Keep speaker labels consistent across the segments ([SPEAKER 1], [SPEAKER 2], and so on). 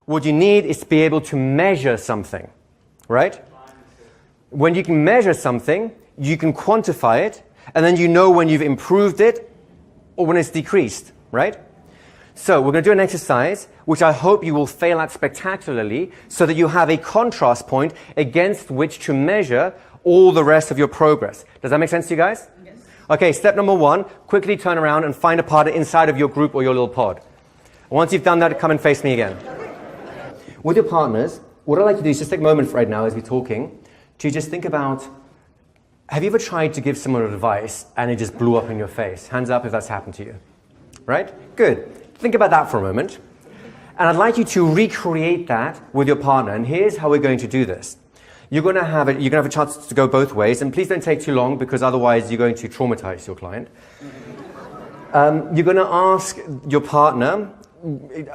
[SPEAKER 1] what you need is to be able to measure something, right? When you can measure something, you can quantify it, and then you know when you've improved it or when it's decreased, right? So we're going to do an exercise which I hope you will fail at spectacularly so that you have a contrast point against which to measure all the rest of your progress. Does that make sense to you guys? Yes. Okay, step number 1, quickly turn around and find a partner inside of your group or your little pod. Once you've done that, come and face me again. With your partners, what I'd like you to do is just take a moment right now as we're talking to just think about, have you ever tried to give someone advice and it just blew up in your face? Hands up if that's happened to you. Right? Good. Think about that for a moment. And I'd like you to recreate that with your partner. And here's how we're going to do this. You're going to have a chance to go both ways. And please don't take too long because otherwise you're going to traumatize your client. You're going to ask your partner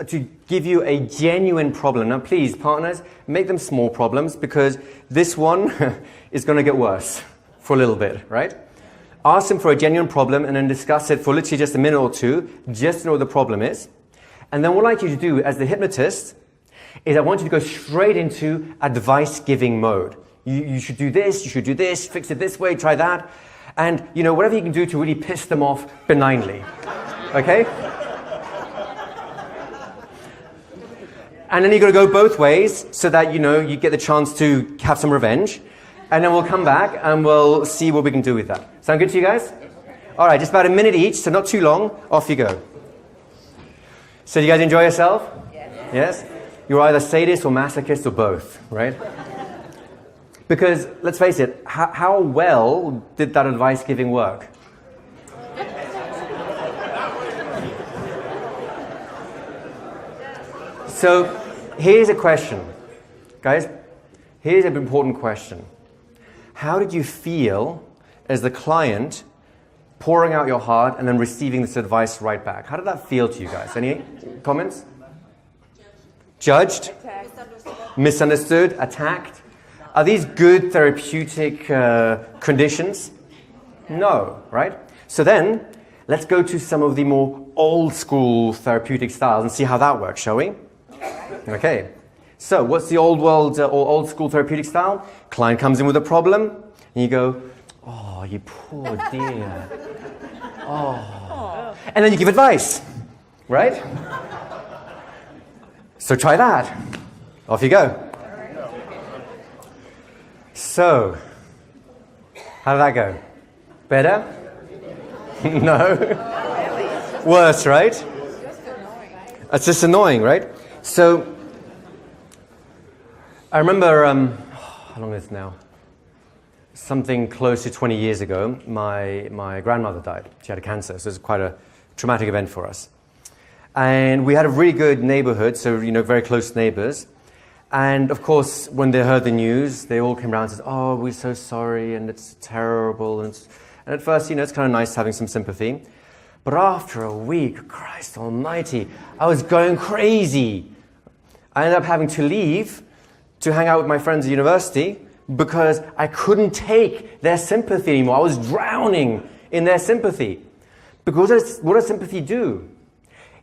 [SPEAKER 1] to give you a genuine problem. Now please, partners, make them small problems because this one is going to get worse for a little bit, right? Ask them for a genuine problem and then discuss it for literally just a minute or two, just to know what the problem is. And then what I'd like you to do as the hypnotist is I want you to go straight into advice-giving mode. You should do this, you should do this, fix it this way, try that. And, you know, whatever you can do to really piss them off benignly. Okay? And then you're going to go both ways so that, you know, you get the chance to have some revenge. And then we'll come back and we'll see what we can do with that. Sound good to you guys? All right, just about a minute each, so not too long. Off you go. So you guys enjoy yourself? Yes? You're either sadist or masochist or both, right? Because, let's face it, how well did that advice giving work? So, here's a question. Guys, here's an important question. How did you feel as the client pouring out your heart and then receiving this advice right back? How did that feel to you guys? Any comments? Judged? Misunderstood? Attacked? Are these good therapeutic conditions? No, right? So then, let's go to some of the more old school therapeutic styles and see how that works, shall we? Okay. So, what's the old world or old school therapeutic style? Client comes in with a problem, and you go, oh, you poor dear. Oh. And then you give advice, right? So try that. Off you go. So, how did that go? Better? No? Worse, right? It's just annoying, right? So, I remember, how long is it now? Something close to 20 years ago, my grandmother died. She had cancer, so it was quite a traumatic event for us. And we had a really good neighborhood, so, you know, very close neighbors. And of course, when they heard the news, they all came around and said, oh, we're so sorry, and it's terrible. And at first, you know, it's kind of nice having some sympathy. But after a week, Christ almighty, I was going crazy. I ended up having to leave to hang out with my friends at university because I couldn't take their sympathy anymore. I was drowning in their sympathy. Because what does sympathy do?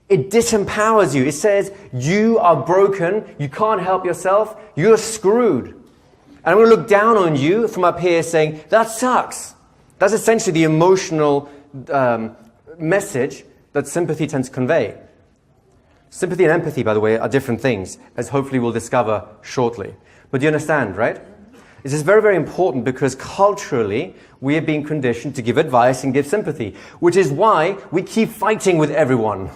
[SPEAKER 1] It disempowers you. It says, you are broken, you can't help yourself, you're screwed. And I'm going to look down on you from up here saying, that sucks. That's essentially the emotional message that sympathy tends to convey. Sympathy and empathy, by the way, are different things, as hopefully we'll discover shortly. But you understand, right? This is very, very important because culturally, we have been conditioned to give advice and give sympathy, which is why we keep fighting with everyone.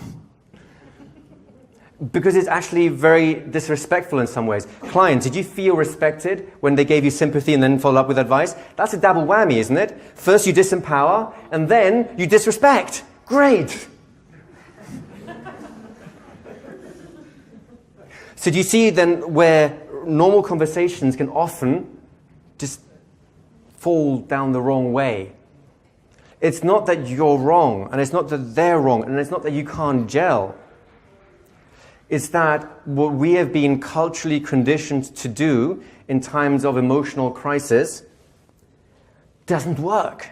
[SPEAKER 1] Because it's actually very disrespectful in some ways. Client, did you feel respected when they gave you sympathy and then followed up with advice? That's a double whammy, isn't it? First you disempower, and then you disrespect. Great! So do you see then where normal conversations can often just fall down the wrong way? It's not that you're wrong, and it's not that they're wrong, and it's not that you can't gel. It's that what we have been culturally conditioned to do in times of emotional crisis doesn't work.